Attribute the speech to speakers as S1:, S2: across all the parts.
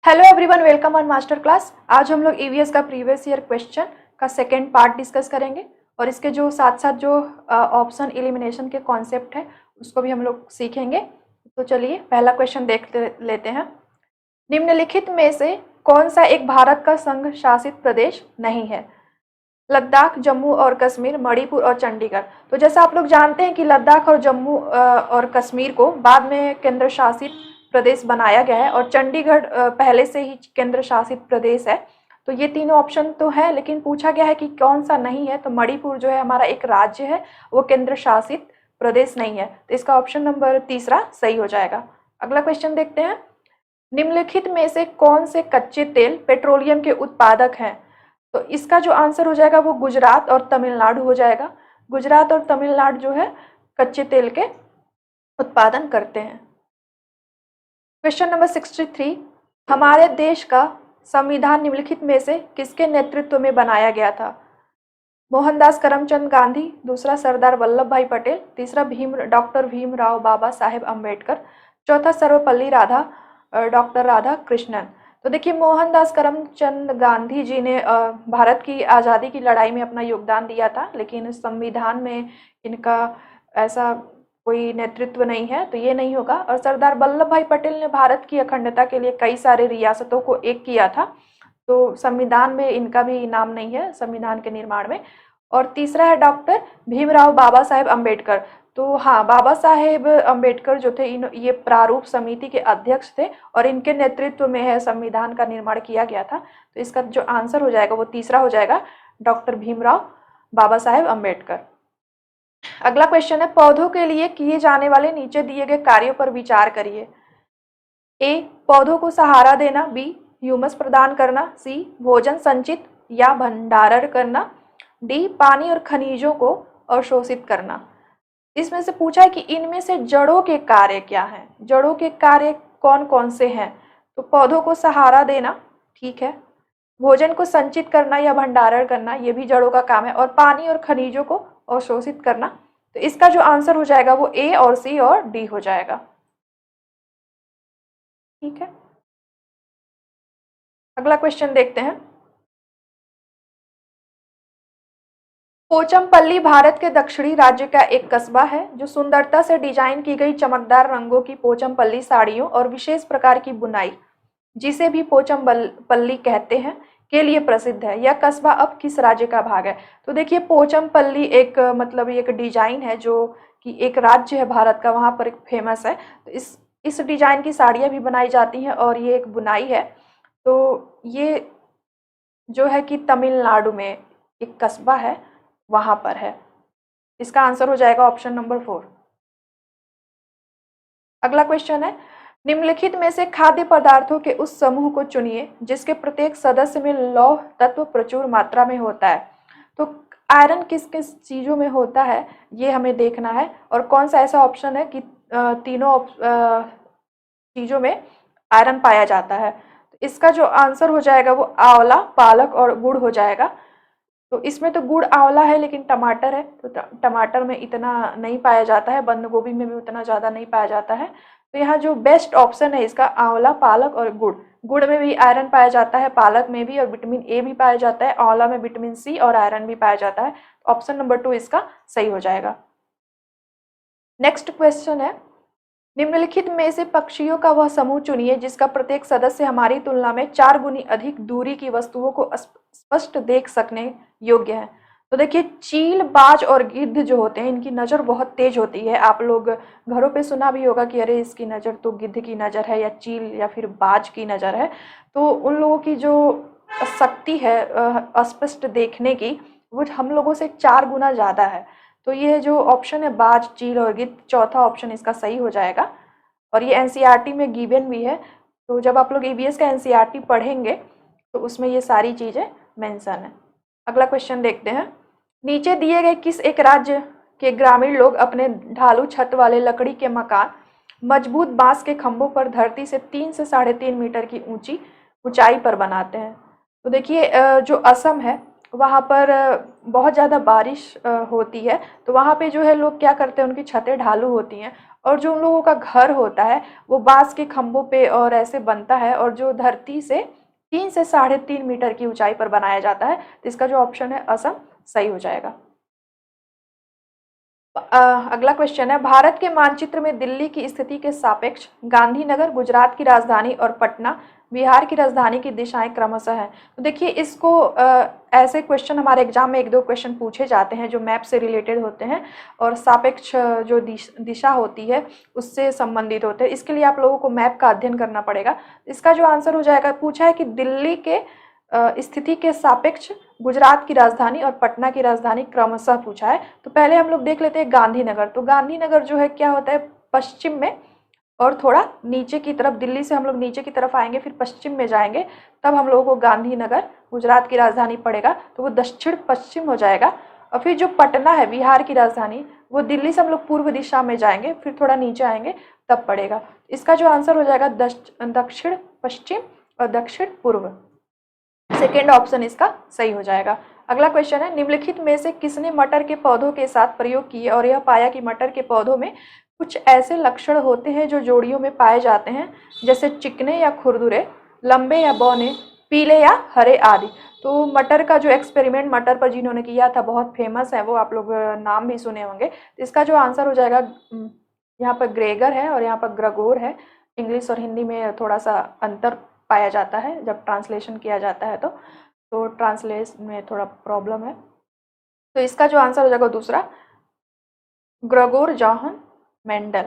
S1: Hello everyone, welcome on master class. आज हम लोग ईवीएस का प्रीवियस ईयर क्वेश्चन का सेकंड पार्ट डिस्कस करेंगे और इसके जो साथ साथ जो ऑप्शन एलिमिनेशन के कॉन्सेप्ट है उसको भी हम लोग सीखेंगे। तो चलिए पहला क्वेश्चन देख लेते हैं। निम्नलिखित में से कौन सा एक भारत का संघ शासित प्रदेश नहीं है? लद्दाख, जम्मू और कश्मीर, मणिपुर और चंडीगढ़। तो जैसा आप लोग जानते हैं कि लद्दाख और जम्मू और कश्मीर को बाद में केंद्र शासित प्रदेश बनाया गया है और चंडीगढ़ पहले से ही केंद्र शासित प्रदेश है। तो ये तीनों ऑप्शन तो है, लेकिन पूछा गया है कि कौन सा नहीं है। तो मणिपुर जो है हमारा एक राज्य है, वो केंद्र शासित प्रदेश नहीं है। तो इसका ऑप्शन नंबर तीसरा सही हो जाएगा। अगला क्वेश्चन देखते हैं। निम्नलिखित में से कौन से कच्चे तेल पेट्रोलियम के उत्पादक हैं? तो इसका जो आंसर हो जाएगा वो गुजरात और तमिलनाडु हो जाएगा। गुजरात और तमिलनाडु जो है कच्चे तेल के उत्पादन करते हैं। क्वेश्चन नंबर 63, हमारे देश का संविधान निम्नलिखित में से किसके नेतृत्व में बनाया गया था? मोहनदास करमचंद गांधी, दूसरा सरदार वल्लभ भाई पटेल, तीसरा डॉक्टर भीमराव बाबा साहेब अम्बेडकर, चौथा सर्वपल्ली डॉक्टर राधा कृष्णन। तो देखिए, मोहनदास करमचंद गांधी जी ने भारत की आज़ादी की लड़ाई में अपना योगदान दिया था, लेकिन संविधान में इनका ऐसा कोई नेतृत्व नहीं है, तो ये नहीं होगा। और सरदार वल्लभ भाई पटेल ने भारत की अखंडता के लिए कई सारे रियासतों को एक किया था, तो संविधान में इनका भी नाम नहीं है संविधान के निर्माण में। और तीसरा है डॉक्टर भीमराव बाबा साहेब अम्बेडकर। तो हाँ, बाबा साहेब अम्बेडकर जो थे ये प्रारूप समिति के अध्यक्ष थे और इनके नेतृत्व में है संविधान का निर्माण किया गया था। तो इसका जो आंसर हो जाएगा वो तीसरा हो जाएगा, डॉक्टर भीमराव बाबा साहेब अम्बेडकर। अगला क्वेश्चन है, पौधों के लिए किए जाने वाले नीचे दिए गए कार्यों पर विचार करिए। ए, पौधों को सहारा देना, बी, ह्यूमस प्रदान करना, सी, भोजन संचित या भंडारण करना, डी, पानी और खनिजों को अवशोषित करना। इसमें से पूछा है कि इनमें से जड़ों के कार्य क्या हैं? जड़ों के कार्य कौन कौन से हैं? तो पौधों को सहारा देना, ठीक है, भोजन को संचित करना या भंडारण करना, ये भी जड़ों का काम है, और पानी और खनिजों को अवशोषित करना। तो इसका जो आंसर हो जाएगा वो ए और सी और डी हो जाएगा। ठीक है, अगला क्वेश्चन देखते हैं। पोचमपल्ली भारत के दक्षिणी राज्य का एक कस्बा है जो सुंदरता से डिजाइन की गई चमकदार रंगों की पोचमपल्ली साड़ियों और विशेष प्रकार की बुनाई, जिसे भी पोचमपल्ली कहते हैं, के लिए प्रसिद्ध है। यह कस्बा अब किस राज्य का भाग है? तो देखिए, पोचमपल्ली एक मतलब एक डिजाइन है जो कि एक राज्य है भारत का, वहाँ पर एक फेमस है। तो इस डिजाइन की साड़ियाँ भी बनाई जाती हैं और ये एक बुनाई है। तो ये जो है कि तमिलनाडु में एक कस्बा है, वहाँ पर है। इसका आंसर हो जाएगा ऑप्शन नंबर 4। अगला क्वेश्चन है, निम्नलिखित में से खाद्य पदार्थों के उस समूह को चुनिए जिसके प्रत्येक सदस्य में लौह तत्व प्रचुर मात्रा में होता है। तो आयरन किस किस चीज़ों में होता है ये हमें देखना है, और कौन सा ऐसा ऑप्शन है कि तीनों चीज़ों में आयरन पाया जाता है। तो इसका जो आंसर हो जाएगा वो आंवला, पालक और गुड़ हो जाएगा। तो इसमें तो गुड़ आंवला है, लेकिन टमाटर है तो टमाटर में इतना नहीं पाया जाता है, बंद गोभी में भी उतना ज़्यादा नहीं पाया जाता है। तो यहाँ जो बेस्ट ऑप्शन है इसका आंवला, पालक और गुड़। गुड़ में भी आयरन पाया जाता है, पालक में भी, और विटामिन ए भी पाया जाता है, आंवला में विटामिन सी और आयरन भी पाया जाता है। ऑप्शन नंबर 2 इसका सही हो जाएगा। नेक्स्ट क्वेश्चन है, निम्नलिखित में से पक्षियों का वह समूह चुनिए जिसका प्रत्येक सदस्य हमारी तुलना में 4 गुनी अधिक दूरी की वस्तुओं को स्पष्ट देख सकने योग्य है। तो देखिए, चील, बाज और गिद्ध जो होते हैं इनकी नज़र बहुत तेज होती है। आप लोग घरों पे सुना भी होगा कि अरे इसकी नज़र तो गिद्ध की नज़र है, या चील या फिर बाज की नज़र है। तो उन लोगों की जो शक्ति है स्पष्ट देखने की, वो हम लोगों से 4 गुना ज़्यादा है। तो ये जो ऑप्शन है बाज, चील और गिद्ध, चौथा ऑप्शन इसका सही हो जाएगा। और ये एनसीईआरटी में गिवन भी है। तो जब आप लोग ईवीएस का एनसीईआरटी पढ़ेंगे तो उसमें ये सारी चीज़ें मेंशन है। अगला क्वेश्चन देखते हैं, नीचे दिए गए किस एक राज्य के ग्रामीण लोग अपने ढालू छत वाले लकड़ी के मकान मजबूत बांस के खंभों पर धरती से 3 से 3.5 मीटर की ऊंचाई पर बनाते हैं? तो देखिए, जो असम है वहाँ पर बहुत ज़्यादा बारिश होती है, तो वहाँ पे जो है लोग क्या करते हैं, उनकी छतें ढालू होती हैं और जो उन लोगों का घर होता है वो बांस के खंभों पे और ऐसे बनता है और जो धरती से 3 से 3.5 मीटर की ऊंचाई पर बनाया जाता है। तो इसका जो ऑप्शन है असम सही हो जाएगा। अगला क्वेश्चन है, भारत के मानचित्र में दिल्ली की स्थिति के सापेक्ष गांधीनगर गुजरात की राजधानी और पटना बिहार की राजधानी की दिशाएं क्रमशः हैं। तो देखिए इसको ऐसे क्वेश्चन हमारे एग्जाम में 1-2 क्वेश्चन पूछे जाते हैं जो मैप से रिलेटेड होते हैं और सापेक्ष जो दिशा होती है उससे संबंधित होते हैं। इसके लिए आप लोगों को मैप का अध्ययन करना पड़ेगा। इसका जो आंसर हो जाएगा, पूछा है कि दिल्ली के स्थिति के सापेक्ष गुजरात की राजधानी और पटना की राजधानी क्रमशः पूछा है। तो पहले हम लोग देख लेते हैं गांधीनगर। तो गांधीनगर जो है क्या होता है, पश्चिम में और थोड़ा नीचे की तरफ, दिल्ली से हम लोग नीचे की तरफ आएंगे फिर पश्चिम में जाएंगे, तब हम लोगों को गांधीनगर गुजरात की राजधानी पड़ेगा, तो वो दक्षिण पश्चिम हो जाएगा। और फिर जो पटना है बिहार की राजधानी, वो दिल्ली से हम लोग पूर्व दिशा में जाएंगे फिर थोड़ा नीचे आएंगे तब पड़ेगा। इसका जो आंसर हो जाएगा दक्षिण पश्चिम और दक्षिण पूर्व। सेकेंड ऑप्शन इसका सही हो जाएगा। अगला क्वेश्चन है, निम्नलिखित में से किसने मटर के पौधों के साथ प्रयोग किए और यह पाया कि मटर के पौधों में कुछ ऐसे लक्षण होते हैं जो जोड़ियों में पाए जाते हैं, जैसे चिकने या खुरदुरे, लंबे या बौने, पीले या हरे आदि। तो मटर का जो एक्सपेरिमेंट मटर पर जिन्होंने किया था बहुत फेमस है, वो आप लोग नाम भी सुने होंगे। तो इसका जो आंसर हो जाएगा, यहाँ पर ग्रेगर है और यहाँ पर ग्रेगोर है। इंग्लिश और हिंदी में थोड़ा सा अंतर पाया जाता है जब ट्रांसलेशन किया जाता है, तो ट्रांसलेशन में थोड़ा प्रॉब्लम है। तो इसका जो आंसर हो जाएगा दूसरा, ग्रेगोर जॉहन मेंडल।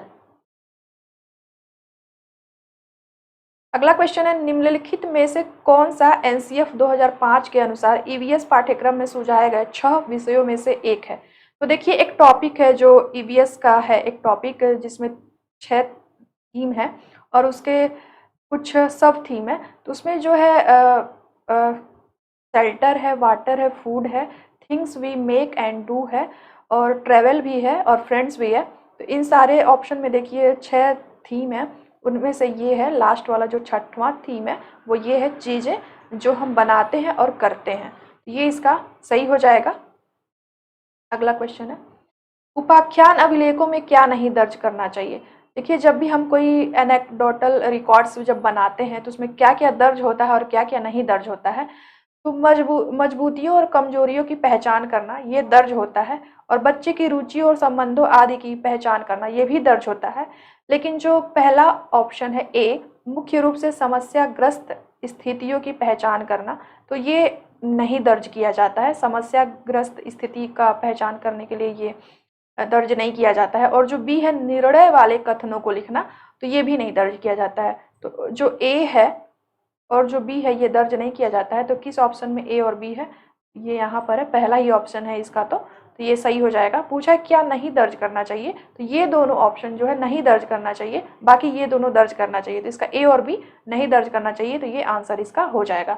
S1: अगला क्वेश्चन है, निम्नलिखित में से कौन सा एनसीएफ 2005 के अनुसार ईवीएस पाठ्यक्रम में सुझाए गए 6 विषयों में से एक है। तो देखिए एक टॉपिक है जो ईवीएस का है, एक टॉपिक जिसमें 6 थीम है और उसके कुछ सब थीम है। तो उसमें जो है शेल्टर है, वाटर है, फूड है, things we make and do है और ट्रेवल भी है और फ्रेंड्स भी है। तो इन सारे ऑप्शन में देखिए 6 थीम है, उनमें से ये है लास्ट वाला जो 6वां थीम है, वो ये है चीज़ें जो हम बनाते हैं और करते हैं। ये इसका सही हो जाएगा। अगला क्वेश्चन है, उपाख्यान अभिलेखों में क्या नहीं दर्ज करना चाहिए। देखिए जब भी हम कोई एनेक्डोटल रिकॉर्ड्स जब बनाते हैं तो उसमें क्या क्या दर्ज होता है और क्या क्या नहीं दर्ज होता है। तो मजबूतियों और कमजोरियों की पहचान करना ये दर्ज होता है और बच्चे की रुचियों और संबंधों आदि की पहचान करना ये भी दर्ज होता है। लेकिन जो पहला ऑप्शन है ए, मुख्य रूप से समस्याग्रस्त स्थितियों की पहचान करना, तो ये नहीं दर्ज किया जाता है। समस्याग्रस्त स्थिति का पहचान करने के लिए ये दर्ज नहीं किया जाता है। और जो बी है, निर्णय वाले कथनों को लिखना, तो ये भी नहीं दर्ज किया जाता है। तो जो ए है और जो बी है ये दर्ज नहीं किया जाता है। तो किस ऑप्शन में ए और बी है, ये यहाँ पर है, पहला ही ऑप्शन है इसका। तो ये सही हो जाएगा। पूछा है क्या नहीं दर्ज करना चाहिए, तो ये दोनों ऑप्शन जो है नहीं दर्ज करना चाहिए, बाकी ये दोनों दर्ज करना चाहिए। तो इसका ए और बी नहीं दर्ज करना चाहिए, तो ये आंसर इसका हो जाएगा।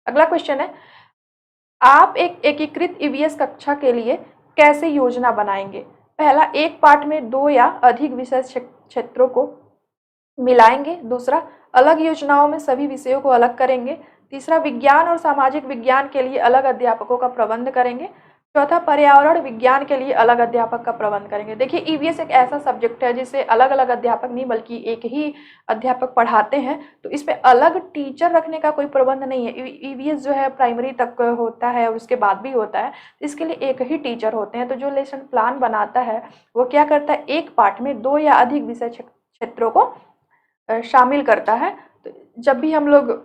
S1: अगला क्वेश्चन है, आप एक एकीकृत ईवीएस कक्षा के लिए कैसे योजना बनाएंगे। पहला, एक पाठ में 2 या अधिक विषय क्षेत्रों को मिलाएंगे। दूसरा, अलग योजनाओं में सभी विषयों को अलग करेंगे। तीसरा, विज्ञान और सामाजिक विज्ञान के लिए अलग अध्यापकों का प्रबंध करेंगे। चौथा, पर्यावरण विज्ञान के लिए अलग अध्यापक का प्रबंध करेंगे। देखिए ईवीएस एक ऐसा सब्जेक्ट है जिसे अलग अलग अध्यापक नहीं बल्कि एक ही अध्यापक पढ़ाते हैं, तो इसमें अलग टीचर रखने का कोई प्रबंध नहीं है। ईवीएस जो है प्राइमरी तक होता है, उसके बाद भी होता है, इसके लिए एक ही टीचर होते हैं। तो जो लेसन प्लान बनाता है वो क्या करता है, एक पाठ में 2 या अधिक विषय क्षेत्रों को शामिल करता है। तो जब भी हम लोग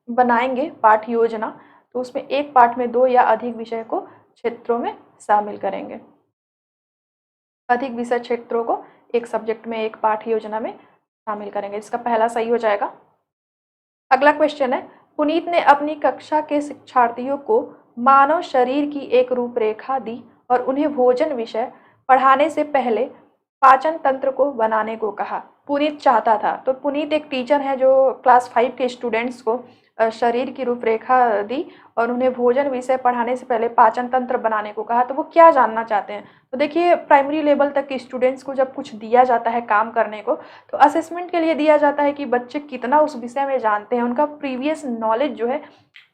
S1: बनाएंगे पाठ योजना, तो उसमें एक पाठ में 2 या अधिक विषय को क्षेत्रों में शामिल करेंगे। अधिक विषय क्षेत्रों को एक सब्जेक्ट में एक पाठ योजना में शामिल करेंगे। इसका पहला सही हो जाएगा। अगला क्वेश्चन है, पुनीत ने अपनी कक्षा के शिक्षार्थियों को मानव शरीर की एक रूपरेखा दी और उन्हें भोजन विषय पढ़ाने से पहले पाचन तंत्र को बनाने को कहा। पुनीत चाहता था, तो पुनीत एक टीचर है जो क्लास 5 के स्टूडेंट्स को शरीर की रूपरेखा दी और उन्हें भोजन विषय पढ़ाने से पहले पाचन तंत्र बनाने को कहा, तो वो क्या जानना चाहते हैं? तो देखिए, प्राइमरी लेवल तक के स्टूडेंट्स को जब कुछ दिया जाता है काम करने को, तो असेसमेंट के लिए दिया जाता है कि बच्चे कितना उस विषय में जानते हैं, उनका प्रीवियस नॉलेज जो है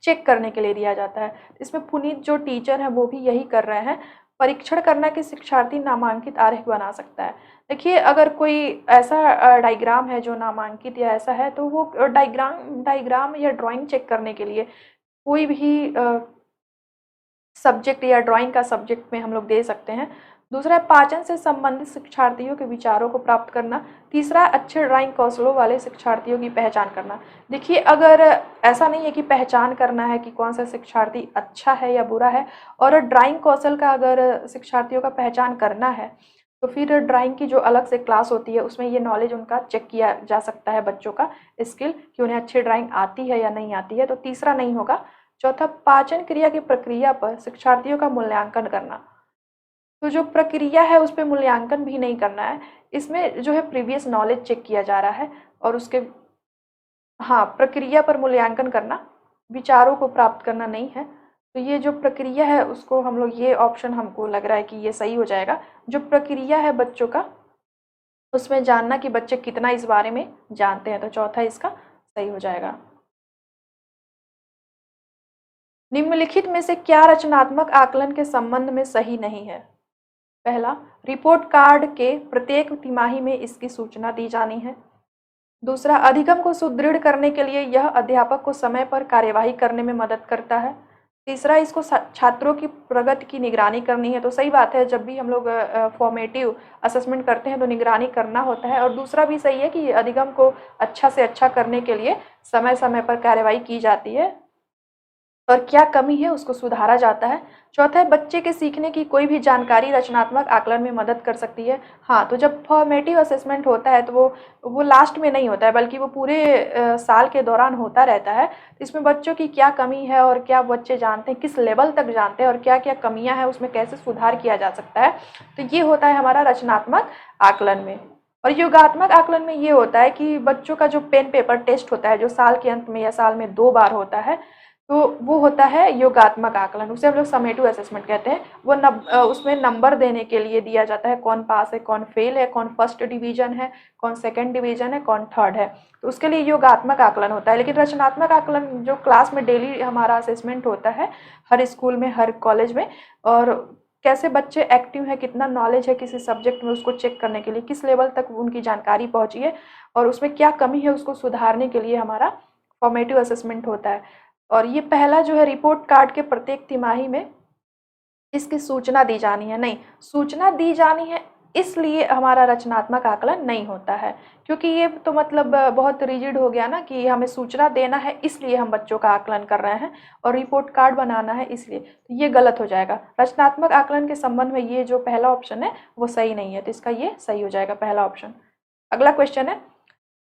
S1: चेक करने के लिए दिया जाता है। इसमें पुनीत जो टीचर हैं वो भी यही कर रहे हैं, परीक्षण करना कि शिक्षार्थी नामांकित आरेख बना सकता है। देखिए, अगर कोई ऐसा डायग्राम है जो नामांकित या ऐसा है, तो वो डायग्राम या ड्राइंग चेक करने के लिए कोई भी सब्जेक्ट या ड्राइंग का सब्जेक्ट में हम लोग दे सकते हैं। दूसरा है पाचन से संबंधित शिक्षार्थियों के विचारों को प्राप्त करना। तीसरा, अच्छे ड्राइंग कौशलों वाले शिक्षार्थियों की पहचान करना। देखिए, अगर ऐसा नहीं है कि पहचान करना है कि कौन सा शिक्षार्थी अच्छा है या बुरा है, और ड्राइंग कौशल का अगर शिक्षार्थियों का पहचान करना है, तो फिर ड्राइंग की जो अलग से क्लास होती है उसमें ये नॉलेज उनका चेक किया जा सकता है, बच्चों का स्किल कि उन्हें अच्छी ड्राइंग आती है या नहीं आती है। तो तीसरा नहीं होगा। चौथा, पाचन क्रिया की प्रक्रिया पर शिक्षार्थियों का मूल्यांकन करना। तो जो प्रक्रिया है उस पर मूल्यांकन भी नहीं करना है, इसमें जो है प्रीवियस नॉलेज चेक किया जा रहा है और उसके हाँ, प्रक्रिया पर मूल्यांकन करना, विचारों को प्राप्त करना नहीं है। तो ये जो प्रक्रिया है उसको हम लोग, ये ऑप्शन हमको लग रहा है कि ये सही हो जाएगा। जो प्रक्रिया है बच्चों का, उसमें जानना कि बच्चे कितना इस बारे में जानते हैं, तो चौथा इसका सही हो जाएगा। निम्नलिखित में से क्या रचनात्मक आकलन के संबंध में सही नहीं है? पहला, रिपोर्ट कार्ड के प्रत्येक तिमाही में इसकी सूचना दी जानी है। दूसरा, अधिगम को सुदृढ़ करने के लिए यह अध्यापक को समय पर कार्यवाही करने में मदद करता है। तीसरा, इसको छात्रों की प्रगति की निगरानी करनी है। तो सही बात है, जब भी हम लोग फॉर्मेटिव असेसमेंट करते हैं तो निगरानी करना होता है। और दूसरा भी सही है कि अधिगम को अच्छा से अच्छा करने के लिए समय समय पर कार्यवाही की जाती है और क्या कमी है उसको सुधारा जाता है। चौथा है, बच्चे के सीखने की कोई भी जानकारी रचनात्मक आकलन में मदद कर सकती है। हाँ, तो जब फॉर्मेटिव असेसमेंट होता है तो वो लास्ट में नहीं होता है, बल्कि वो पूरे साल के दौरान होता रहता है। तो इसमें बच्चों की क्या कमी है और क्या बच्चे जानते हैं, किस लेवल तक जानते हैं और क्या क्या कमियां हैं, उसमें कैसे सुधार किया जा सकता है, तो ये होता है हमारा रचनात्मक आकलन में। और योगात्मक आकलन में ये होता है कि बच्चों का जो पेन पेपर टेस्ट होता है, जो साल के अंत में या साल में 2 बार होता है, तो वो होता है योगात्मक आकलन। उसे हम लोग समेटिव असेसमेंट कहते हैं। वो उसमें नंबर देने के लिए दिया जाता है, कौन पास है, कौन फेल है, कौन फर्स्ट डिवीजन है, कौन सेकंड डिवीजन है, कौन थर्ड है। तो उसके लिए योगात्मक आकलन होता है। लेकिन रचनात्मक आकलन जो क्लास में डेली हमारा असेसमेंट होता है, हर स्कूल में, हर कॉलेज में, और कैसे बच्चे एक्टिव है, कितना नॉलेज है किसी सब्जेक्ट में, उसको चेक करने के लिए किस लेवल तक उनकी जानकारी पहुंची है और उसमें क्या कमी है उसको सुधारने के लिए हमारा फॉर्मेटिव असेसमेंट होता है। और ये पहला जो है, रिपोर्ट कार्ड के प्रत्येक तिमाही में इसकी सूचना दी जानी है, नहीं, सूचना दी जानी है इसलिए हमारा रचनात्मक आकलन नहीं होता है, क्योंकि ये तो मतलब बहुत रिजिड हो गया ना कि हमें सूचना देना है इसलिए हम बच्चों का आकलन कर रहे हैं और रिपोर्ट कार्ड बनाना है इसलिए, तो ये गलत हो जाएगा। रचनात्मक आकलन के संबंध में ये जो पहला ऑप्शन है वो सही नहीं है, तो इसका ये सही हो जाएगा, पहला ऑप्शन। अगला क्वेश्चन है,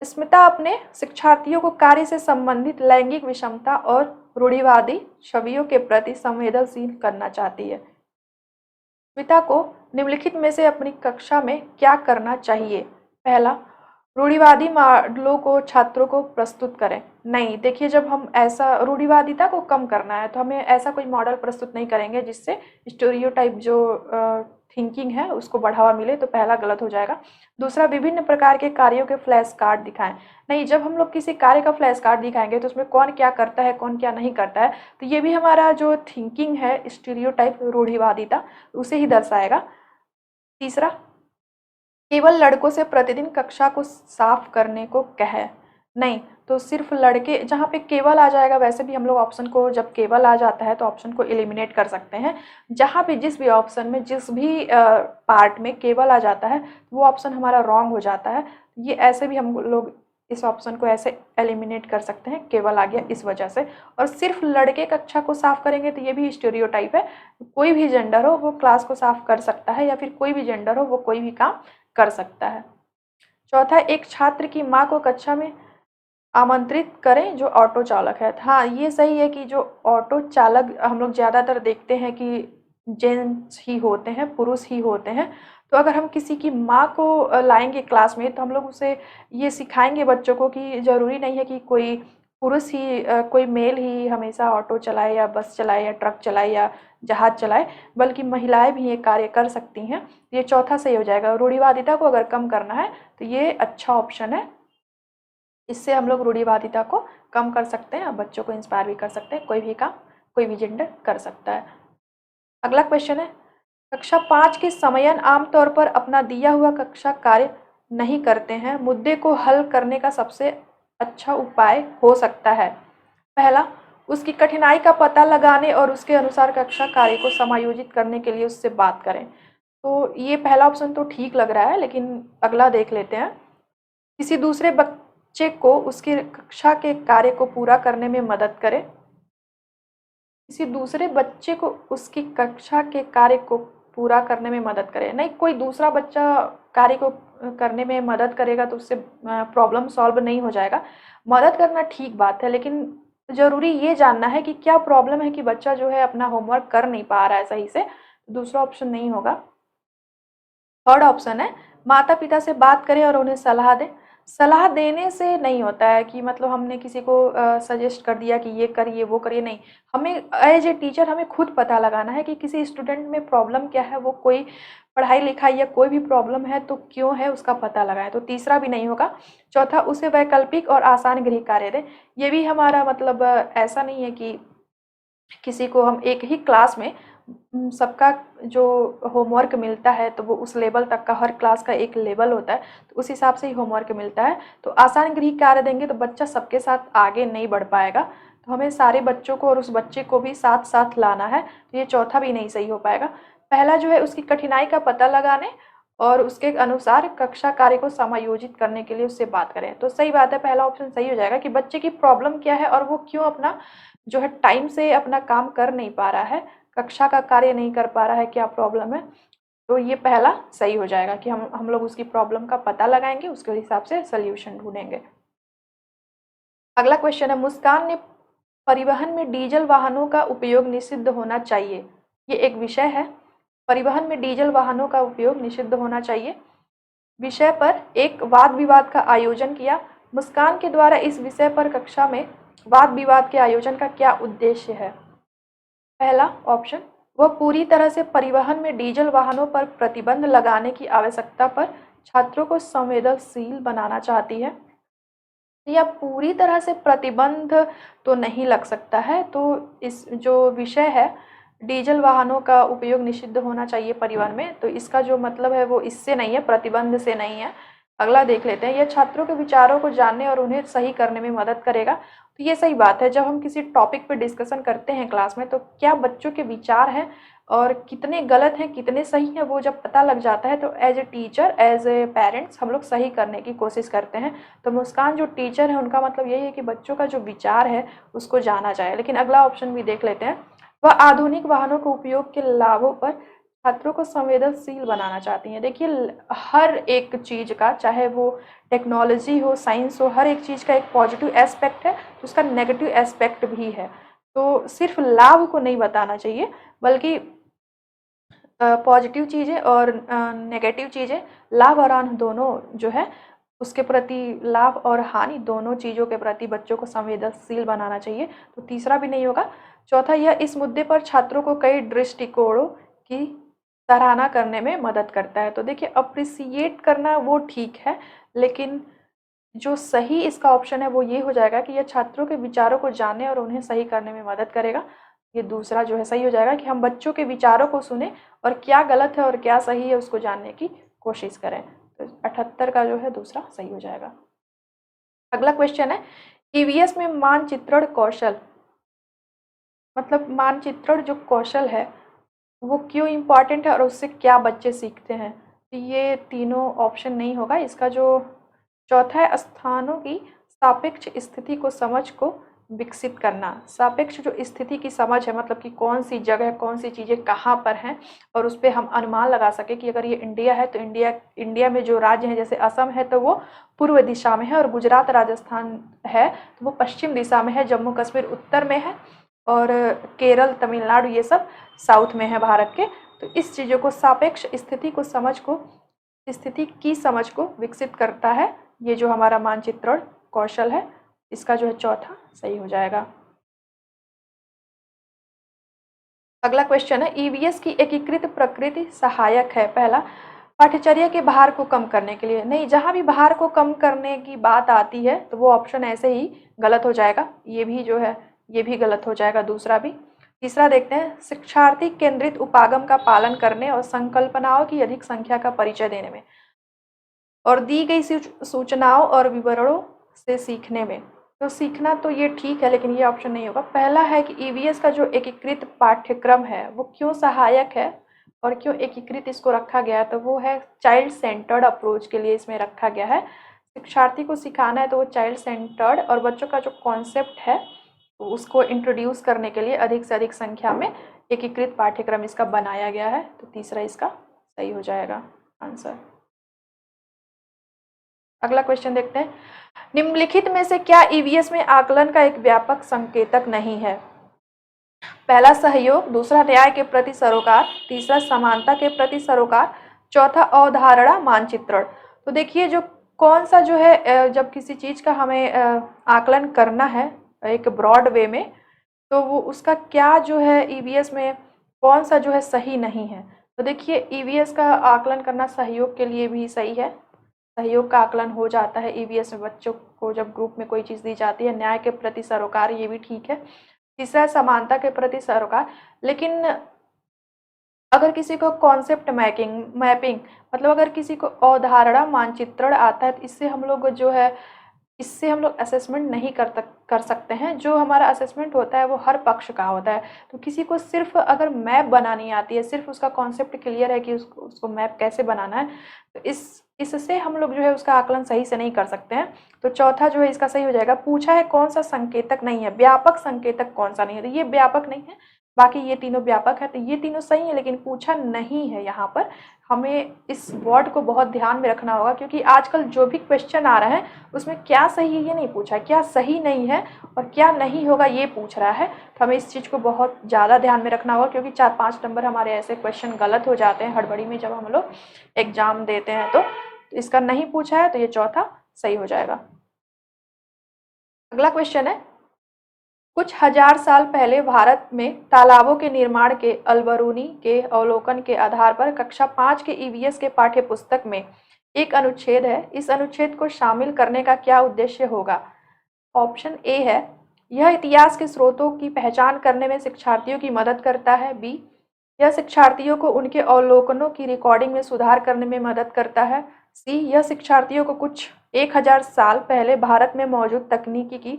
S1: स्मिता अपने शिक्षार्थियों को कार्य से संबंधित लैंगिक विषमता और रूढ़िवादी छवियों के प्रति संवेदनशील करना चाहती है। स्मिता को निम्नलिखित में से अपनी कक्षा में क्या करना चाहिए? पहला, रूढ़िवादी मॉडलों को छात्रों को प्रस्तुत करें। नहीं, देखिए, जब हम ऐसा रूढ़िवादिता को कम करना है तो हमें ऐसा कोई मॉडल प्रस्तुत नहीं करेंगे जिससे स्टीरियोटाइप जो थिंकिंग है उसको बढ़ावा मिले, तो पहला गलत हो जाएगा। दूसरा, विभिन्न प्रकार के कार्यों के फ्लैश कार्ड दिखाएं। नहीं, जब हम लोग किसी कार्य का फ्लैश कार्ड दिखाएंगे तो उसमें कौन क्या करता है, कौन क्या नहीं करता है, तो ये भी हमारा जो थिंकिंग है, स्टीरियोटाइप, रूढ़िवादिता, उसे ही दर्शाएगा। तीसरा, केवल लड़कों से प्रतिदिन कक्षा को साफ करने को कहे। नहीं, तो सिर्फ लड़के, जहाँ पे केवल आ जाएगा, वैसे भी हम लोग ऑप्शन को, जब केवल आ जाता है तो ऑप्शन को एलिमिनेट कर सकते हैं। जहाँ पे जिस भी ऑप्शन में, जिस भी पार्ट में केवल आ जाता है वो ऑप्शन हमारा रॉन्ग हो जाता है। ये ऐसे भी हम लोग इस ऑप्शन को ऐसे एलिमिनेट कर सकते हैं, केवल आ गया इस वजह से। और सिर्फ लड़के कक्षा को साफ करेंगे तो ये भी स्टीरियोटाइप है। कोई भी जेंडर हो वो क्लास को साफ कर सकता है, या फिर कोई भी जेंडर हो वो कोई भी काम कर सकता है। चौथा, एक छात्र की माँ को कक्षा में आमंत्रित करें जो ऑटो चालक है। हाँ, ये सही है कि जो ऑटो चालक हम लोग ज़्यादातर देखते हैं कि जेंट्स ही होते हैं, पुरुष ही होते हैं। तो अगर हम किसी की माँ को लाएंगे क्लास में तो हम लोग उसे ये सिखाएंगे बच्चों को कि ज़रूरी नहीं है कि कोई पुरुष ही कोई मेल ही हमेशा ऑटो चलाए या बस चलाए या ट्रक चलाए या जहाज चलाए, बल्कि महिलाएं भी ये कार्य कर सकती हैं। ये चौथा सही हो जाएगा। रूढ़िवादिता को अगर कम करना है तो ये अच्छा ऑप्शन है। इससे हम लोग रूढ़िवादिता को कम कर सकते हैं और बच्चों को इंस्पायर भी कर सकते हैं। कोई भी काम कोई भी जेंडर कर सकता है। अगला क्वेश्चन है, कक्षा 5 के समयन आमतौर पर अपना दिया हुआ कक्षा कार्य नहीं करते हैं, मुद्दे को हल करने का सबसे अच्छा उपाय हो सकता है। पहला, उसकी कठिनाई का पता लगाने और उसके अनुसार कक्षा कार्य को समायोजित करने के लिए उससे बात करें। तो ये पहला ऑप्शन तो ठीक लग रहा है, लेकिन अगला देख लेते हैं। किसी दूसरे बच्चे को उसकी कक्षा के कार्य को पूरा करने में मदद करें। किसी दूसरे बच्चे को उसकी कक्षा के कार्य को पूरा करने में मदद करें। नहीं, कोई दूसरा बच्चा कार्य को करने में मदद करेगा तो उससे प्रॉब्लम सॉल्व नहीं हो जाएगा। मदद करना ठीक बात है, लेकिन ज़रूरी ये जानना है कि क्या प्रॉब्लम है कि बच्चा जो है अपना होमवर्क कर नहीं पा रहा है सही से। दूसरा ऑप्शन नहीं होगा। थर्ड ऑप्शन है, माता पिता से बात करें और उन्हें सलाह दें। सलाह देने से नहीं होता है कि मतलब हमने किसी को सजेस्ट कर दिया कि ये करिए वो करिए, नहीं। हमें एज ए टीचर हमें खुद पता लगाना है कि किसी स्टूडेंट में प्रॉब्लम क्या है, वो कोई पढ़ाई लिखाई या कोई भी प्रॉब्लम है तो क्यों है उसका पता लगाएं। तो तीसरा भी नहीं होगा। चौथा, उसे वैकल्पिक और आसान गृह कार्य दें। ये भी हमारा मतलब ऐसा नहीं है कि किसी को हम एक ही क्लास में सबका जो होमवर्क मिलता है तो वो उस लेवल तक का, हर क्लास का एक लेवल होता है तो उस हिसाब से ही होमवर्क मिलता है। तो आसान गृह कार्य देंगे तो बच्चा सबके साथ आगे नहीं बढ़ पाएगा। तो हमें सारे बच्चों को और उस बच्चे को भी साथ साथ लाना है। तो ये चौथा भी नहीं सही हो पाएगा। पहला जो है उसकी कठिनाई का पता लगाने और उसके अनुसार कक्षा कार्य को समायोजित करने के लिए उससे बात करें। तो सही बात है, पहला ऑप्शन सही हो जाएगा कि बच्चे की प्रॉब्लम क्या है और वो क्यों अपना जो है टाइम से अपना काम कर नहीं पा रहा है, कक्षा का कार्य नहीं कर पा रहा है, क्या प्रॉब्लम है। तो ये पहला सही हो जाएगा कि हम लोग उसकी प्रॉब्लम का पता लगाएंगे, उसके हिसाब से सोल्यूशन ढूंढेंगे। अगला क्वेश्चन है, मुस्कान ने परिवहन में डीजल वाहनों का उपयोग निषिद्ध होना चाहिए। ये एक विषय है, परिवहन में डीजल वाहनों का उपयोग निषिद्ध होना चाहिए विषय पर एक वाद विवाद का आयोजन किया। मुस्कान के द्वारा इस विषय पर कक्षा में वाद विवाद के आयोजन का क्या उद्देश्य है। पहला ऑप्शन, वह पूरी तरह से परिवहन में डीजल वाहनों पर प्रतिबंध लगाने की आवश्यकता पर छात्रों को संवेदनशील बनाना चाहती है। या पूरी तरह से प्रतिबंध तो नहीं लग सकता है। तो इस जो विषय है डीजल वाहनों का उपयोग निषिद्ध होना चाहिए परिवहन में, तो इसका जो मतलब है वो इससे नहीं है, प्रतिबंध से नहीं है। अगला देख लेते हैं, यह छात्रों के विचारों को जानने और उन्हें सही करने में मदद करेगा। तो ये सही बात है, जब हम किसी टॉपिक पे डिस्कशन करते हैं क्लास में तो क्या बच्चों के विचार हैं और कितने गलत हैं कितने सही हैं वो जब पता लग जाता है तो as a teacher as a parents हम लोग सही करने की कोशिश करते हैं। तो मुस्कान जो टीचर है उनका मतलब यही है कि बच्चों का जो विचार है उसको जाना जाए। लेकिन अगला ऑप्शन भी देख लेते हैं, वह आधुनिक वाहनों के उपयोग के लाभों पर छात्रों को संवेदनशील बनाना चाहती हैं। देखिए हर एक चीज़ का, चाहे वो टेक्नोलॉजी हो साइंस हो, हर एक चीज़ का एक पॉजिटिव एस्पेक्ट है तो उसका नेगेटिव एस्पेक्ट भी है। तो सिर्फ लाभ को नहीं बताना चाहिए बल्कि पॉजिटिव चीज़ें और नेगेटिव चीज़ें, लाभ और हानि दोनों जो है उसके प्रति, लाभ और हानि दोनों चीज़ों के प्रति बच्चों को संवेदनशील बनाना चाहिए। तो तीसरा भी नहीं होगा। चौथा, यह इस मुद्दे पर छात्रों को कई दृष्टिकोणों की सराहना करने में मदद करता है। तो देखिए अप्रिसिएट करना वो ठीक है, लेकिन जो सही इसका ऑप्शन है वो ये हो जाएगा कि यह छात्रों के विचारों को जानने और उन्हें सही करने में मदद करेगा। ये दूसरा जो है सही हो जाएगा कि हम बच्चों के विचारों को सुने और क्या गलत है और क्या सही है उसको जानने की कोशिश करें। तो 78 का जो है दूसरा सही हो जाएगा। अगला क्वेश्चन है, ईवीएस में मानचित्रण कौशल, मतलब मानचित्रण जो कौशल है वो क्यों इम्पॉर्टेंट है और उससे क्या बच्चे सीखते हैं। तो ये तीनों ऑप्शन नहीं होगा। इसका जो चौथा है, स्थानों की सापेक्ष स्थिति को समझ को विकसित करना। सापेक्ष जो स्थिति की समझ है मतलब कि कौन सी जगह कौन सी चीज़ें कहाँ पर हैं और उस पर हम अनुमान लगा सके कि अगर ये इंडिया है तो इंडिया में जो राज्य हैं जैसे असम है तो वो पूर्व दिशा में है और गुजरात राजस्थान है तो वो पश्चिम दिशा में है, जम्मू कश्मीर उत्तर में है और केरल तमिलनाडु ये सब साउथ में है भारत के। तो इस चीज़ों को सापेक्ष स्थिति की समझ को विकसित करता है ये जो हमारा मानचित्रण कौशल है। इसका जो है चौथा सही हो जाएगा। अगला क्वेश्चन है, ईवीएस की एकीकृत प्रकृति सहायक है। पहला, पाठ्यचर्या के भार को कम करने के लिए। नहीं, जहां भी भार को कम करने की बात आती है तो वो ऑप्शन ऐसे ही गलत हो जाएगा। ये भी जो है ये भी गलत हो जाएगा, दूसरा भी। तीसरा देखते हैं, शिक्षार्थी केंद्रित उपागम का पालन करने और संकल्पनाओं की अधिक संख्या का परिचय देने में और दी गई सूचनाओं और विवरणों से सीखने में। तो सीखना तो ये ठीक है, लेकिन ये ऑप्शन नहीं होगा। पहला है कि ईवीएस का जो एकीकृत पाठ्यक्रम है वो क्यों सहायक है और क्यों एकीकृत इसको रखा गया है, तो वो है चाइल्ड सेंटर्ड अप्रोच के लिए इसमें रखा गया है। शिक्षार्थी को सिखाना है तो वो चाइल्ड सेंटर्ड और बच्चों का जो कॉन्सेप्ट है तो उसको इंट्रोड्यूस करने के लिए अधिक से अधिक संख्या में एकीकृत पाठ्यक्रम इसका बनाया गया है। तो तीसरा इसका सही हो जाएगा आंसर। अगला क्वेश्चन देखते हैं, निम्नलिखित में से क्या ईवीएस में आकलन का एक व्यापक संकेतक नहीं है? पहला, सहयोग। दूसरा, न्याय के प्रति सरोकार। तीसरा, समानता के प्रति सरोकार। चौथा, अवधारणा मानचित्रण। तो देखिए, जो कौन सा जो है जब किसी चीज का हमें आकलन करना है एक ब्रॉड वे में, तो वो उसका क्या जो है ईवीएस में कौन सा जो है सही नहीं है। तो देखिए, ईवीएस का आकलन करना सहयोग के लिए भी सही है, सहयोग का आकलन हो जाता है ईवीएस में बच्चों को जब ग्रुप में कोई चीज़ दी जाती है। न्याय के प्रति सरोकार, ये भी ठीक है। तीसरा, समानता के प्रति सरोकार। लेकिन अगर किसी को कॉन्सेप्ट मैपिंग मतलब अगर किसी को अवधारणा मानचित्रण आता है तो इससे हम लोग असेसमेंट नहीं कर सकते हैं। जो हमारा असेसमेंट होता है वो हर पक्ष का होता है। तो किसी को सिर्फ अगर मैप बनानी आती है, सिर्फ उसका कॉन्सेप्ट क्लियर है कि उसको मैप कैसे बनाना है, तो इससे हम लोग जो है उसका आकलन सही से नहीं कर सकते हैं। तो चौथा जो है इसका सही हो जाएगा। पूछा है कौन सा संकेतक नहीं है, व्यापक संकेतक कौन सा नहीं है, तो ये व्यापक नहीं है, बाकी ये तीनों व्यापक है। तो ये तीनों सही है, लेकिन पूछा नहीं है। यहाँ पर हमें इस वर्ड को बहुत ध्यान में रखना होगा, क्योंकि आजकल जो भी क्वेश्चन आ रहा है उसमें क्या सही है ये नहीं पूछा, क्या सही नहीं है और क्या नहीं होगा ये पूछ रहा है। तो हमें इस चीज़ को बहुत ज़्यादा ध्यान में रखना होगा, क्योंकि 4-5 नंबर हमारे ऐसे क्वेश्चन गलत हो जाते हैं हड़बड़ी में जब हम लोग एग्जाम देते हैं। तो इसका नहीं पूछा है, तो ये चौथा सही हो जाएगा। अगला क्वेश्चन है, कुछ हजार साल पहले भारत में तालाबों के निर्माण के अलबरूनी के अवलोकन के आधार पर कक्षा 5 के ईवीएस के पाठ्य पुस्तक में एक अनुच्छेद है। इस अनुच्छेद को शामिल करने का क्या उद्देश्य होगा? ऑप्शन ए है, यह इतिहास के स्रोतों की पहचान करने में शिक्षार्थियों की मदद करता है। बी, यह शिक्षार्थियों को उनके अवलोकनों की रिकॉर्डिंग में सुधार करने में मदद करता है। सी, यह शिक्षार्थियों को कुछ 1000 साल पहले भारत में मौजूद तकनीकी की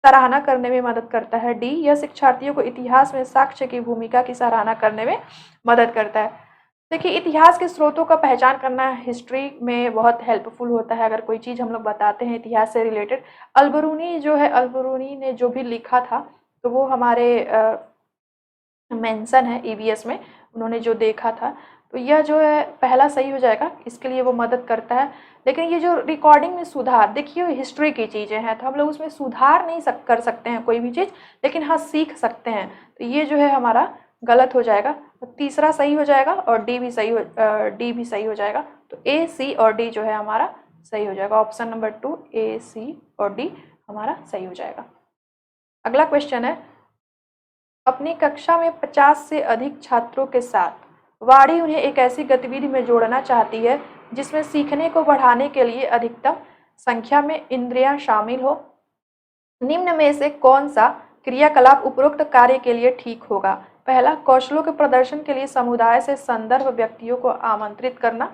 S1: सराहना करने में मदद करता है। डी, यह शिक्षार्थियों को इतिहास में साक्ष्य की भूमिका की सराहना करने में मदद करता है। देखिए, इतिहास के स्रोतों का पहचान करना हिस्ट्री में बहुत हेल्पफुल होता है। अगर कोई चीज़ हम लोग बताते हैं इतिहास से रिलेटेड, अलबरूनी ने जो भी लिखा था तो वो हमारे मेंशन है ईवीएस में, उन्होंने जो देखा था। तो यह जो है पहला सही हो जाएगा, इसके लिए वो मदद करता है। लेकिन ये जो रिकॉर्डिंग में सुधार, देखिए हिस्ट्री की चीज़ें हैं तो हम लोग उसमें सुधार नहीं कर सकते हैं कोई भी चीज़, लेकिन हाँ सीख सकते हैं। तो ये जो है हमारा गलत हो जाएगा। तो तीसरा सही हो जाएगा और डी भी सही हो जाएगा। तो ए, सी और डी जो है हमारा सही हो जाएगा। ऑप्शन नंबर 2 ए, सी और डी हमारा सही हो जाएगा। अगला क्वेश्चन है, अपनी कक्षा में 50 से अधिक छात्रों के साथ वाणी उन्हें एक ऐसी गतिविधि में जोड़ना चाहती है जिसमें सीखने को बढ़ाने के लिए अधिकतम संख्या में इंद्रियां शामिल हो। निम्न में से कौन सा क्रियाकलाप उपरोक्त कार्य के लिए ठीक होगा? पहला, कौशलों के प्रदर्शन के लिए समुदाय से संदर्भ व्यक्तियों को आमंत्रित करना।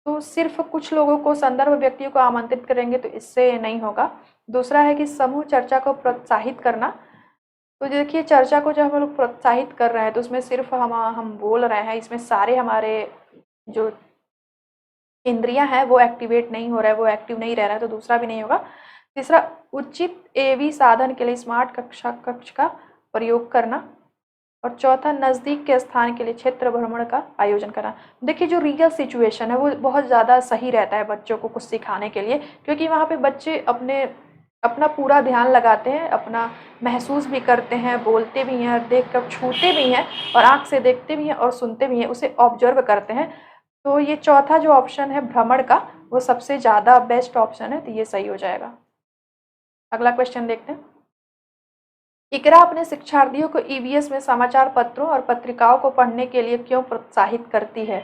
S1: तो सिर्फ कुछ लोगों को संदर्भ व्यक्तियों को आमंत्रित करेंगे तो इससे नहीं होगा। दूसरा है कि समूह चर्चा को प्रोत्साहित करना। तो देखिए, चर्चा को जब हम लोग प्रोत्साहित कर रहे हैं तो उसमें सिर्फ हम बोल रहे हैं, इसमें सारे हमारे जो इंद्रियां हैं वो एक्टिवेट नहीं हो रहा है, वो एक्टिव नहीं रह रहा है, तो दूसरा भी नहीं होगा। तीसरा, उचित एवी साधन के लिए स्मार्ट कक्ष का प्रयोग करना। और चौथा, नज़दीक के स्थान के लिए क्षेत्र भ्रमण का आयोजन करना। देखिए, जो रियल सिचुएशन है वो बहुत ज़्यादा सही रहता है बच्चों को कुछ सिखाने के लिए, क्योंकि वहाँ पे बच्चे अपना पूरा ध्यान लगाते हैं, अपना महसूस भी करते हैं, बोलते भी हैं, देख कर छूते भी हैं और आँख से देखते भी हैं और सुनते भी हैं, उसे ऑब्जर्व करते हैं। तो ये चौथा जो ऑप्शन है भ्रमण का, वो सबसे ज़्यादा बेस्ट ऑप्शन है, तो ये सही हो जाएगा। अगला क्वेश्चन देखते हैं। इकरा अपने शिक्षार्थियों को ईवीएस में समाचार पत्रों और पत्रिकाओं को पढ़ने के लिए क्यों प्रोत्साहित करती है?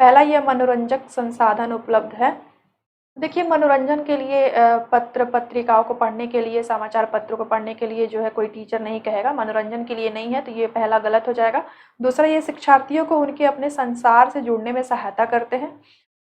S1: पहला, यह मनोरंजक संसाधन उपलब्ध है। देखिए, मनोरंजन के लिए पत्र पत्रिकाओं को पढ़ने के लिए, समाचार पत्रों को पढ़ने के लिए जो है कोई टीचर नहीं कहेगा, मनोरंजन के लिए नहीं है, तो ये पहला गलत हो जाएगा। दूसरा, ये शिक्षार्थियों को उनके अपने संसार से जुड़ने में सहायता करते हैं।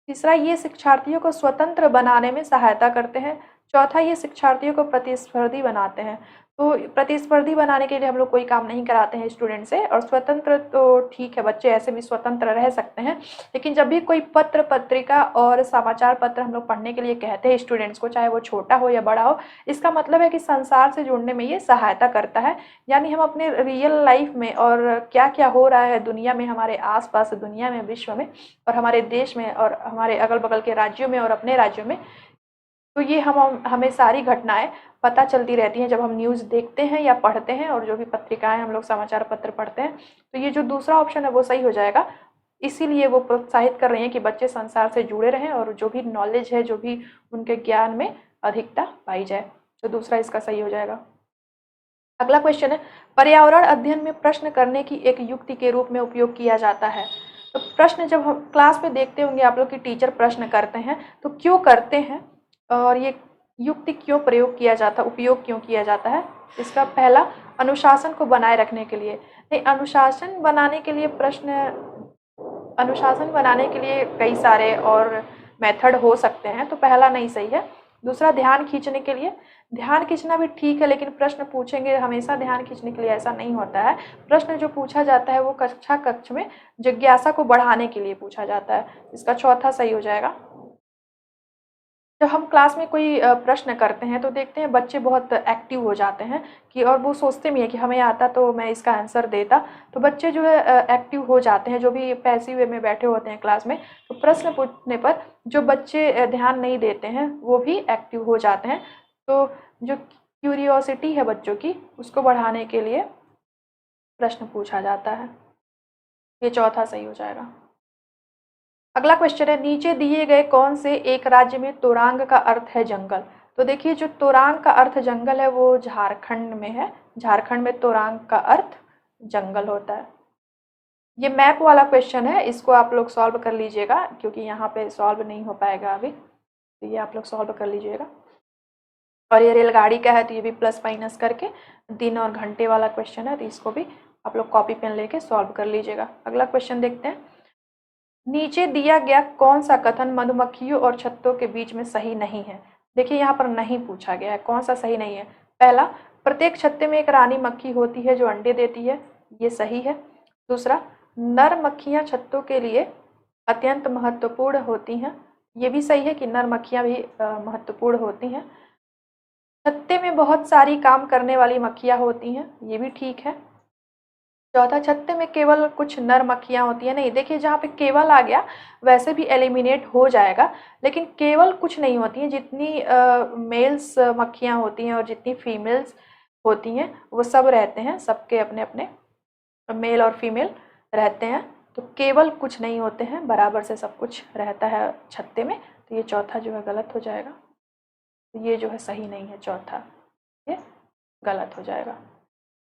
S1: तीसरा, ये शिक्षार्थियों को स्वतंत्र बनाने में सहायता करते हैं। चौथा, ये शिक्षार्थियों को प्रतिस्पर्धी बनाते हैं। तो प्रतिस्पर्धी बनाने के लिए हम लोग कोई काम नहीं कराते हैं स्टूडेंट से, और स्वतंत्र तो ठीक है, बच्चे ऐसे भी स्वतंत्र रह सकते हैं, लेकिन जब भी कोई पत्र पत्रिका और समाचार पत्र हम लोग पढ़ने के लिए कहते हैं स्टूडेंट्स को, चाहे वो छोटा हो या बड़ा हो, इसका मतलब है कि संसार से जुड़ने में ये सहायता करता है। यानी हम अपने रियल लाइफ में और क्या क्या हो रहा है दुनिया में, हमारे आसपास दुनिया में, विश्व में, और हमारे देश में, और हमारे अगल बगल के राज्यों में और अपने राज्यों में, तो ये हमें सारी घटनाएं पता चलती रहती हैं जब हम न्यूज़ देखते हैं या पढ़ते हैं, और जो भी पत्रिकाएं हम लोग समाचार पत्र पढ़ते हैं। तो ये जो दूसरा ऑप्शन है वो सही हो जाएगा। इसीलिए वो प्रोत्साहित कर रही हैं कि बच्चे संसार से जुड़े रहें और जो भी नॉलेज है, जो भी उनके ज्ञान में अधिकता पाई जाए। तो दूसरा इसका सही हो जाएगा। अगला क्वेश्चन है, पर्यावरण अध्ययन में प्रश्न करने की एक युक्ति के रूप में उपयोग किया जाता है। तो प्रश्न जब हम क्लास में देखते होंगे आप लोग कि टीचर प्रश्न करते हैं, तो क्यों करते हैं और ये युक्ति क्यों प्रयोग किया जाता, उपयोग क्यों किया जाता है? इसका पहला, अनुशासन को बनाए रखने के लिए। नहीं, अनुशासन बनाने के लिए अनुशासन बनाने के लिए कई सारे और मेथड हो सकते हैं, तो पहला नहीं सही है। दूसरा, ध्यान खींचने के लिए। ध्यान खींचना भी ठीक है, लेकिन प्रश्न पूछेंगे हमेशा ध्यान खींचने के लिए, ऐसा नहीं होता है। प्रश्न जो पूछा जाता है वो कक्ष में जिज्ञासा को बढ़ाने के लिए पूछा जाता है। इसका चौथा सही हो जाएगा। जब हम क्लास में कोई प्रश्न करते हैं तो देखते हैं बच्चे बहुत एक्टिव हो जाते हैं कि, और वो सोचते भी हैं कि हमें आता तो मैं इसका आंसर देता। तो बच्चे जो है एक्टिव हो जाते हैं, जो भी पैसिव वे में बैठे होते हैं क्लास में। तो प्रश्न पूछने पर जो बच्चे ध्यान नहीं देते हैं वो भी एक्टिव हो जाते हैं। तो जो क्यूरियोसिटी है बच्चों की, उसको बढ़ाने के लिए प्रश्न पूछा जाता है। ये चौथा सही हो जाएगा। अगला क्वेश्चन है, नीचे दिए गए कौन से एक राज्य में तोरांग का अर्थ है जंगल? तो देखिए, जो तोरांग का अर्थ जंगल है वो झारखंड में है। झारखंड में तोरांग का अर्थ जंगल होता है। ये मैप वाला क्वेश्चन है, इसको आप लोग सॉल्व कर लीजिएगा, क्योंकि यहाँ पे सॉल्व नहीं हो पाएगा अभी, तो ये आप लोग सॉल्व कर लीजिएगा। और ये रेलगाड़ी का है, तो ये भी प्लस माइनस करके दिन और घंटे वाला क्वेश्चन है, तो इसको भी आप लोग कॉपी पेन लेके सॉल्व कर लीजिएगा। अगला क्वेश्चन देखते हैं। नीचे दिया गया कौन सा कथन मधुमक्खियों और छत्तों के बीच में सही नहीं है? देखिए, यहाँ पर नहीं पूछा गया है, कौन सा सही नहीं है। पहला, प्रत्येक छत्ते में एक रानी मक्खी होती है जो अंडे देती है, ये सही है। दूसरा, नर मक्खियाँ छत्तों के लिए अत्यंत महत्वपूर्ण होती हैं, ये भी सही है कि नर मक्खियाँ भी महत्वपूर्ण होती हैं। छत्ते में बहुत सारी काम करने वाली मक्खियाँ होती हैं, ये भी ठीक है। चौथा, छत्ते में केवल कुछ नर मक्खियाँ होती हैं। नहीं, देखिए, जहाँ पे केवल आ गया वैसे भी एलिमिनेट हो जाएगा, लेकिन केवल कुछ नहीं होती हैं। जितनी मेल्स मक्खियाँ होती हैं और जितनी फीमेल्स होती हैं वो सब रहते हैं, सबके अपने अपने मेल और फीमेल रहते हैं। तो केवल कुछ नहीं होते हैं, बराबर से सब कुछ रहता है छत्ते में। तो ये चौथा जो है गलत हो जाएगा, तो ये जो है सही नहीं है, चौथा ये गलत हो जाएगा,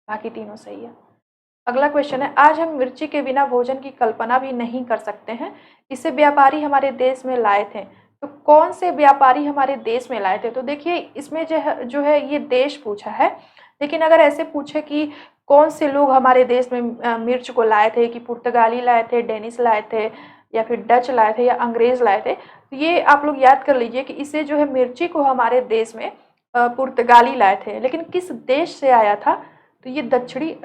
S1: बाकी तीनों सही है। अगला क्वेश्चन है, आज हम मिर्ची के बिना भोजन की कल्पना भी नहीं कर सकते हैं, इसे व्यापारी हमारे देश में लाए थे। तो कौन से व्यापारी हमारे देश में लाए थे? तो देखिए, इसमें जो है ये देश पूछा है, लेकिन अगर ऐसे पूछे कि कौन से लोग हमारे देश में मिर्च को लाए थे, कि पुर्तगाली लाए थे, डेनिस लाए थे, या फिर डच लाए थे, या अंग्रेज लाए थे, तो ये आप लोग याद कर लीजिए कि इसे जो है मिर्ची को हमारे देश में पुर्तगाली लाए थे। लेकिन किस देश से आया था? तो ये दक्षिणी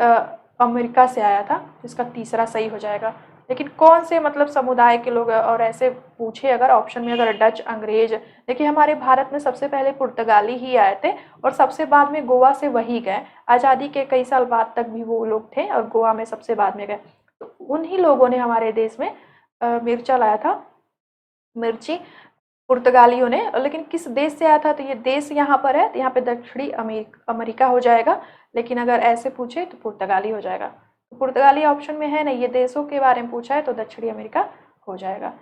S1: अमेरिका से आया था, इसका तीसरा सही हो जाएगा। लेकिन कौन से मतलब समुदाय के लोग, और ऐसे पूछे अगर ऑप्शन में, अगर डच, अंग्रेज, देखिए हमारे भारत में सबसे पहले पुर्तगाली ही आए थे और सबसे बाद में गोवा से वही गए। आज़ादी के कई साल बाद तक भी वो लोग थे और गोवा में सबसे बाद में गए। तो उन्हीं लोगों ने हमारे देश में मिर्चा लाया था, मिर्ची पुर्तगालियों ने। लेकिन किस देश से आया था? तो ये देश यहाँ पर है, तो यहाँ पे दक्षिणी अमेरिका हो जाएगा। लेकिन अगर ऐसे पूछे तो पुर्तगाली हो जाएगा। तो पुर्तगाली ऑप्शन में है नहीं, ये देशों के बारे में पूछा है, तो दक्षिणी अमेरिका हो जाएगा।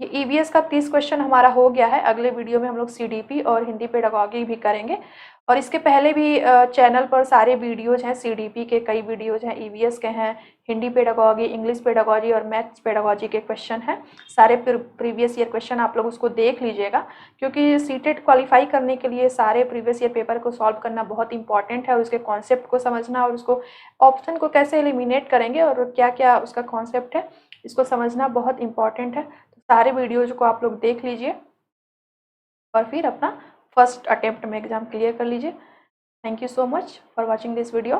S1: ये ईवीएस का 30 क्वेश्चन हमारा हो गया है। अगले वीडियो में हम लोग सीडीपी और हिंदी पेडागॉजी भी करेंगे। और इसके पहले भी चैनल पर सारे वीडियोज़ हैं, सीडीपी के कई वीडियोज़ हैं, ईवीएस के हैं, हिंदी पेडागॉजी, इंग्लिश पेडागॉजी और मैथ्स पेडागॉजी के क्वेश्चन हैं। सारे प्रीवियस ईयर क्वेश्चन आप लोग उसको देख लीजिएगा, क्योंकि सीटेट क्वालिफाई करने के लिए सारे प्रीवियस ईयर पेपर को सॉल्व करना बहुत इंपॉर्टेंट है, और उसके कॉन्सेप्ट को समझना और उसको ऑप्शन को कैसे एलिमिनेट करेंगे और क्या क्या उसका कॉन्सेप्ट है, इसको समझना बहुत इंपॉर्टेंट है। तो सारे वीडियोज़ को आप लोग देख लीजिए और फिर अपना फर्स्ट अटेम्प्ट में एग्ज़ाम क्लियर कर लीजिए। Thank you so much for watching this video.